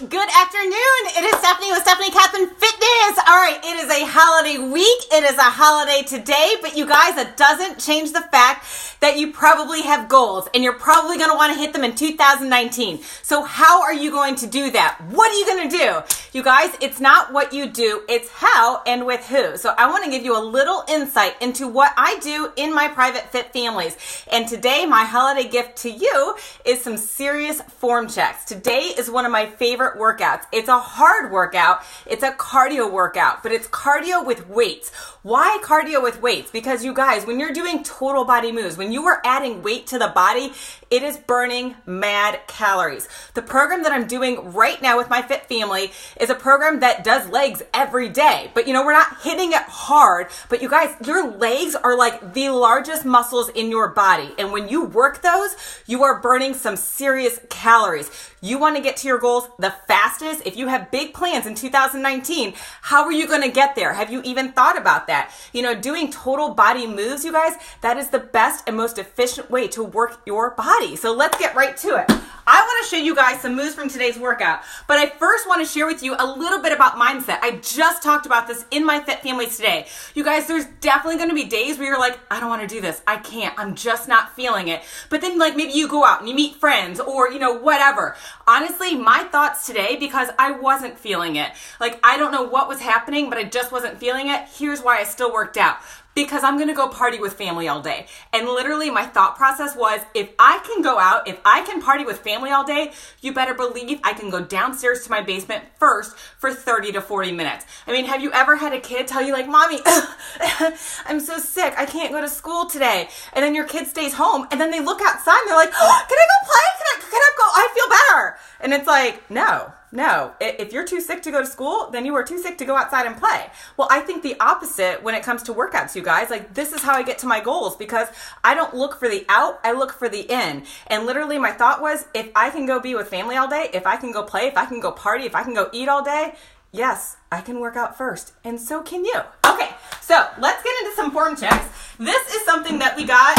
Good afternoon. It is Stephanie with Stephanie Catherine Fitness. All right, it is a holiday week. It is a holiday today, but you guys, it doesn't change the fact that you probably have goals and you're probably going to want to hit them in 2019. So how are you going to do that? What are you going to do? You guys, it's not what you do, it's how and with who. So I want to give you a little insight into what I do in my private fit families. And today, my holiday gift to you is some serious form checks. Today is one of my favorite workouts. It's a hard workout. It's a cardio workout, but it's cardio with weights. Why cardio with weights? Because you guys, when you're doing total body moves, when you are adding weight to the body, it is burning mad calories. The program that I'm doing right now with my fit family is a program that does legs every day. But we're not hitting it hard. But you guys, your legs are like the largest muscles in your body. And when you work those, you are burning some serious calories. You want to get to your goals the fastest. If you have big plans in 2019, how are you going to get there? Have you even thought about that? Doing total body moves, you guys, that is the best and most efficient way to work your body. So let's get right to it. I want to show you guys some moves from today's workout, but I first want to share with you a little bit about mindset. I just talked about this in my fit families today. You guys, there's definitely going to be days where you're like, I don't want to do this. I can't. I'm just not feeling it. But then maybe you go out and you meet friends or, whatever. Honestly, my thoughts today, because I wasn't feeling it. I don't know what was happening, but I just wasn't feeling it. Here's why I still worked out. Because I'm going to go party with family all day. And literally my thought process was, if I can go out, if I can party with family all day, you better believe I can go downstairs to my basement first for 30 to 40 minutes. Have you ever had a kid tell you Mommy, I'm so sick, I can't go to school today. And then your kid stays home and then they look outside and they're like, oh, can I go play? Can I go? I feel better. And it's like, no. If you're too sick to go to school, then you are too sick to go outside and play. Well, I think the opposite when it comes to workouts, you guys. This is how I get to my goals, because I don't look for the out, I look for the in. And literally my thought was, if I can go be with family all day, if I can go play, if I can go party, if I can go eat all day, yes, I can work out first. And so can you. Okay, so let's get into some form checks. This is something that we got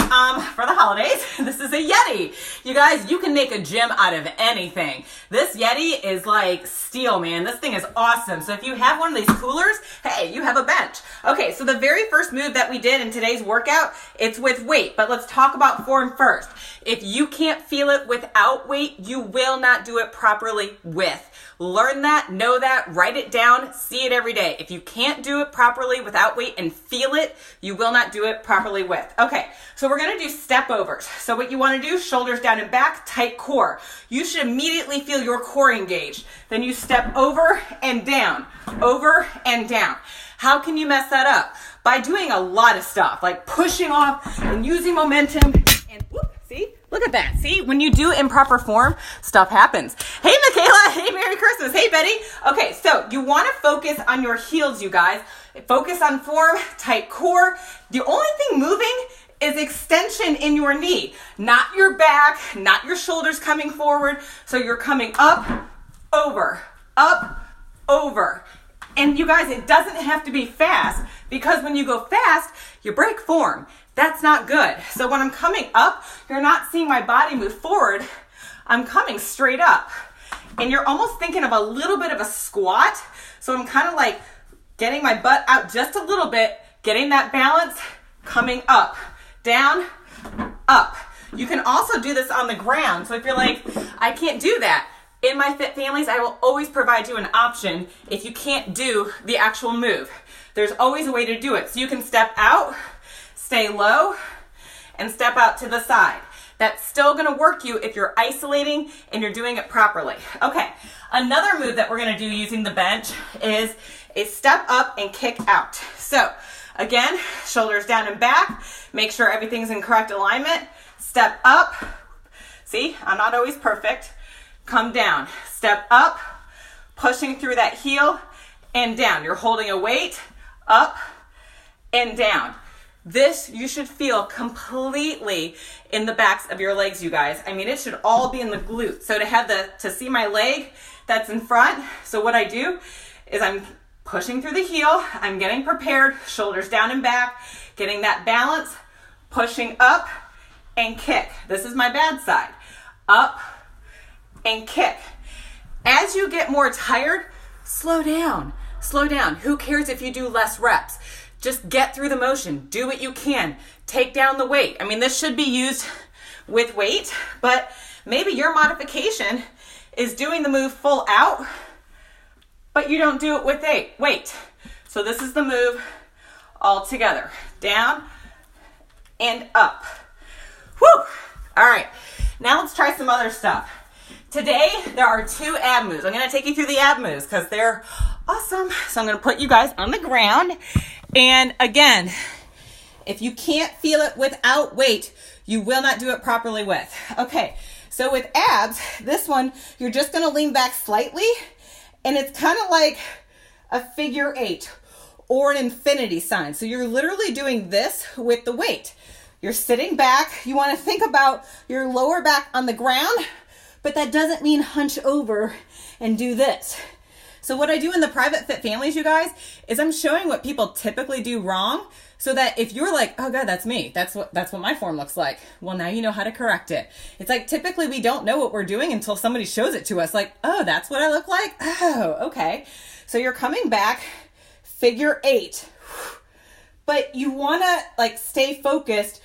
for the holidays. This is a Yeti. You guys, you can make a gym out of anything. This Yeti is like steel, man. This thing is awesome. So if you have one of these coolers, hey, you have a bench. Okay, so the very first move that we did in today's workout, it's with weight. But let's talk about form first. If you can't feel it without weight, you will not do it properly with. Learn that, know that, write it down, see it every day. If you can't do it properly without weight and feel it, you will not do it properly with. Okay, so we're gonna do step overs. So what you wanna do, shoulders down and back, tight core. You should immediately feel your core engaged. Then you step over and down, over and down. How can you mess that up? By doing a lot of stuff, like pushing off and using momentum and whoop, see? Look at that. See, when you do improper form, stuff happens. Hey, Michaela. Hey, Merry Christmas. Hey, Betty. Okay, so you want to focus on your heels, you guys. Focus on form, tight core. The only thing moving is extension in your knee, not your back, not your shoulders coming forward. So you're coming up, over, up, over. And you guys, it doesn't have to be fast, because when you go fast, you break form. That's not good. So when I'm coming up, you're not seeing my body move forward. I'm coming straight up. And you're almost thinking of a little bit of a squat. So I'm kind of like getting my butt out just a little bit, getting that balance, coming up, down, up. You can also do this on the ground. So if you're like, I can't do that. In my fit families, I will always provide you an option if you can't do the actual move. There's always a way to do it. So you can step out, stay low, and step out to the side. That's still gonna work you if you're isolating and you're doing it properly. Okay, another move that we're gonna do using the bench is a step up and kick out. So again, shoulders down and back, make sure everything's in correct alignment. Step up, see, I'm not always perfect. Come down, step up, pushing through that heel and down. You're holding a weight, up and down. This you should feel completely in the backs of your legs, you guys. It should all be in the glutes. So to see my leg that's in front, so what I do is I'm pushing through the heel, I'm getting prepared, shoulders down and back, getting that balance, pushing up and kick. This is my bad side. Up and kick. As as you get more tired, slow down. Slow down. Who cares if you do less reps? Just get through the motion. Do what you can. Take down the weight. I mean, this should be used with weight, but maybe your modification is doing the move full out, but you don't do it with weight. So this is the move all together. Down and up. Whew. All right, now let's try some other stuff. Today, there are 2 ab moves. I'm gonna take you through the ab moves because they're awesome. So I'm gonna put you guys on the ground. And again, if you can't feel it without weight, you will not do it properly with. Okay, so with abs, this one, you're just gonna lean back slightly, and it's kind of like a figure 8 or an infinity sign. So you're literally doing this with the weight. You're sitting back. You wanna think about your lower back on the ground, but that doesn't mean hunch over and do this. So what I do in the private fit families, you guys, is I'm showing what people typically do wrong, so that if you're like, oh God, that's me. That's what my form looks like. Well, now you know how to correct it. It's like typically we don't know what we're doing until somebody shows it to us. Like, oh, that's what I look like? Oh, okay. So you're coming back, figure 8. But you wanna like stay focused,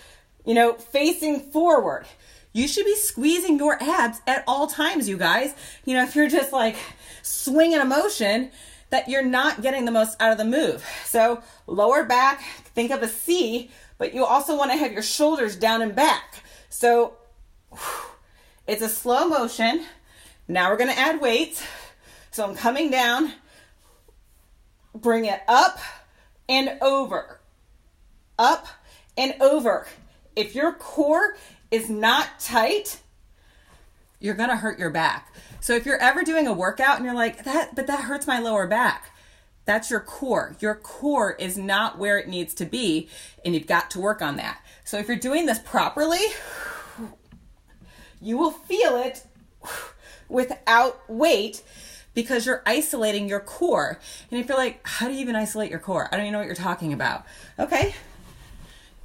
facing forward. You should be squeezing your abs at all times, you guys. If you're just like swinging a motion, that you're not getting the most out of the move. So lower back, think of a C, but you also want to have your shoulders down and back. So it's a slow motion. Now we're going to add weights. So I'm coming down, bring it up and over, up and over. If your core is not tight, you're going to hurt your back. So if you're ever doing a workout and you're like, that hurts my lower back, that's your core. Your core is not where it needs to be, and you've got to work on that. So if you're doing this properly, you will feel it without weight because you're isolating your core. And if you're like, how do you even isolate your core? I don't even know what you're talking about. Okay.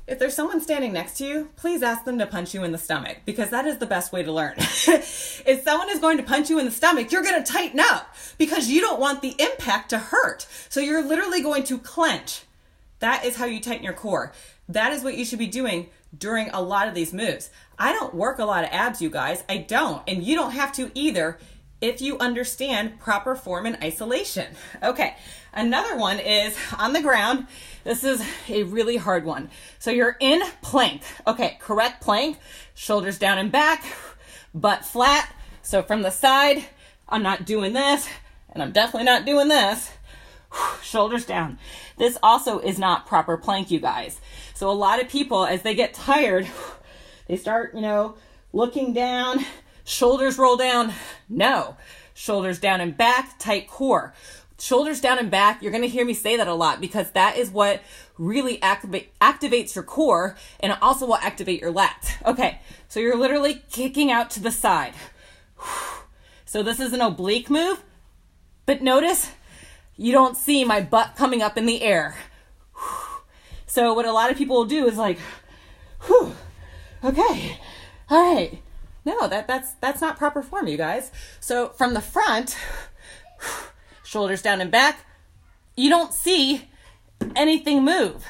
If there's someone standing next to you, please ask them to punch you in the stomach, because that is the best way to learn. If someone is going to punch you in the stomach, you're going to tighten up because you don't want the impact to hurt. So you're literally going to clench. That is how you tighten your core. That is what you should be doing during a lot of these moves. I don't work a lot of abs, you guys. I don't. And you don't have to either if you understand proper form and isolation. Okay, another one is on the ground. This is a really hard one. So you're in plank. Okay, correct plank, shoulders down and back, butt flat. So from the side, I'm not doing this, and I'm definitely not doing this. Shoulders down. This also is not proper plank, you guys. So a lot of people, as they get tired, they start, looking down, shoulders roll down. No, shoulders down and back, tight core. Shoulders down and back, you're going to hear me say that a lot because that is what really activates your core, and it also will activate your lats. Okay, so you're literally kicking out to the side. So this is an oblique move, but notice you don't see my butt coming up in the air. So what a lot of people will do is like, okay, all right. No, that's not proper form, you guys. So from the front, shoulders down and back, you don't see anything move.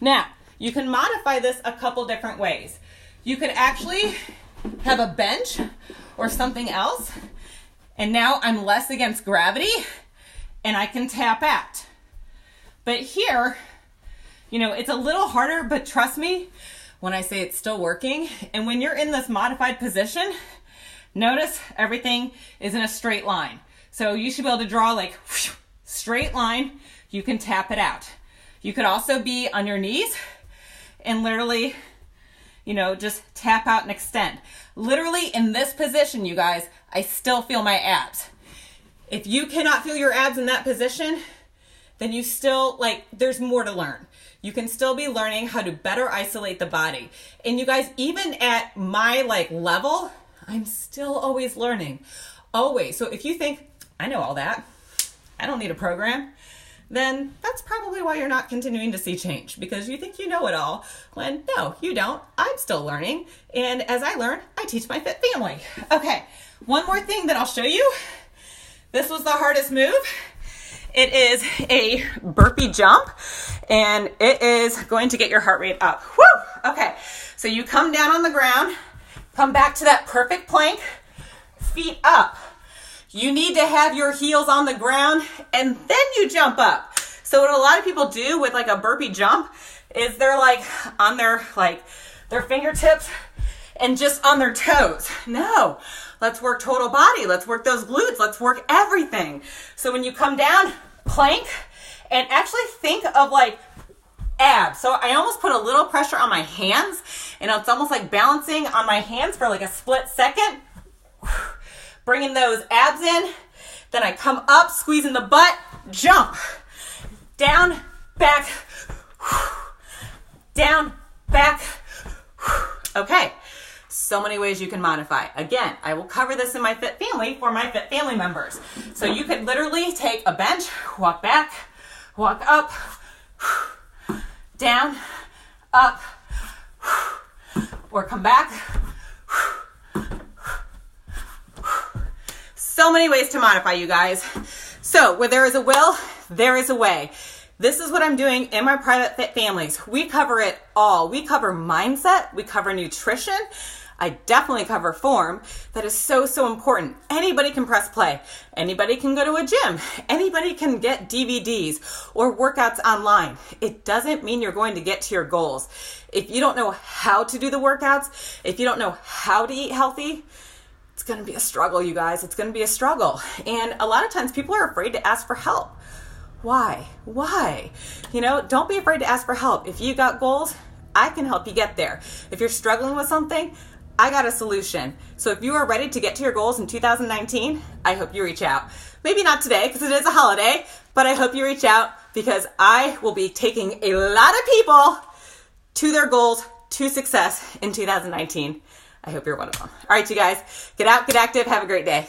Now, you can modify this a couple different ways. You could actually have a bench or something else, and now I'm less against gravity, and I can tap out. But here, it's a little harder, but trust me when I say it's still working. And when you're in this modified position, notice everything is in a straight line. So you should be able to draw like straight line. You can tap it out. You could also be on your knees and literally, just tap out and extend. Literally in this position, you guys, I still feel my abs. If you cannot feel your abs in that position, then you still, there's more to learn. You can still be learning how to better isolate the body. And you guys, even at my level, I'm still always learning. Always. So if you think, I know all that, I don't need a program, then that's probably why you're not continuing to see change, because you think you know it all, when no, you don't. I'm still learning. And as I learn, I teach my fit family. Okay, one more thing that I'll show you. This was the hardest move. It is a burpee jump, and it is going to get your heart rate up. Woo! Okay, so you come down on the ground, come back to that perfect plank, feet up. You need to have your heels on the ground, and then you jump up. So what a lot of people do with like a burpee jump is they're like on their fingertips and just on their toes. No, let's work total body. Let's work those glutes. Let's work everything. So when you come down, plank, and actually think of like abs. So I almost put a little pressure on my hands, and it's almost like balancing on my hands for like a split second. Bringing those abs in. Then I come up, squeezing the butt, jump. Down, back, down, back. Okay, so many ways you can modify. Again, I will cover this in my Fit Family for my Fit Family members. So you could literally take a bench, walk back, walk up, down, up, or come back. So many ways to modify, you guys. So where there is a will, there is a way. This is what I'm doing in my private Fit Families. We cover it all. We cover mindset. We cover nutrition. I definitely cover form. That is so, so important. Anybody can press play. Anybody can go to a gym. Anybody can get DVDs or workouts online. It doesn't mean you're going to get to your goals. If you don't know how to do the workouts, if you don't know how to eat healthy, it's going to be a struggle, you guys. It's going to be a struggle. And a lot of times people are afraid to ask for help. Why? You know, don't be afraid to ask for help. If you got goals, I can help you get there. If you're struggling with something, I got a solution. So if you are ready to get to your goals in 2019, I hope you reach out. Maybe not today because it is a holiday, but I hope you reach out because I will be taking a lot of people to their goals, to success in 2019. I hope you're one of them. All right, you guys, get out, get active, have a great day.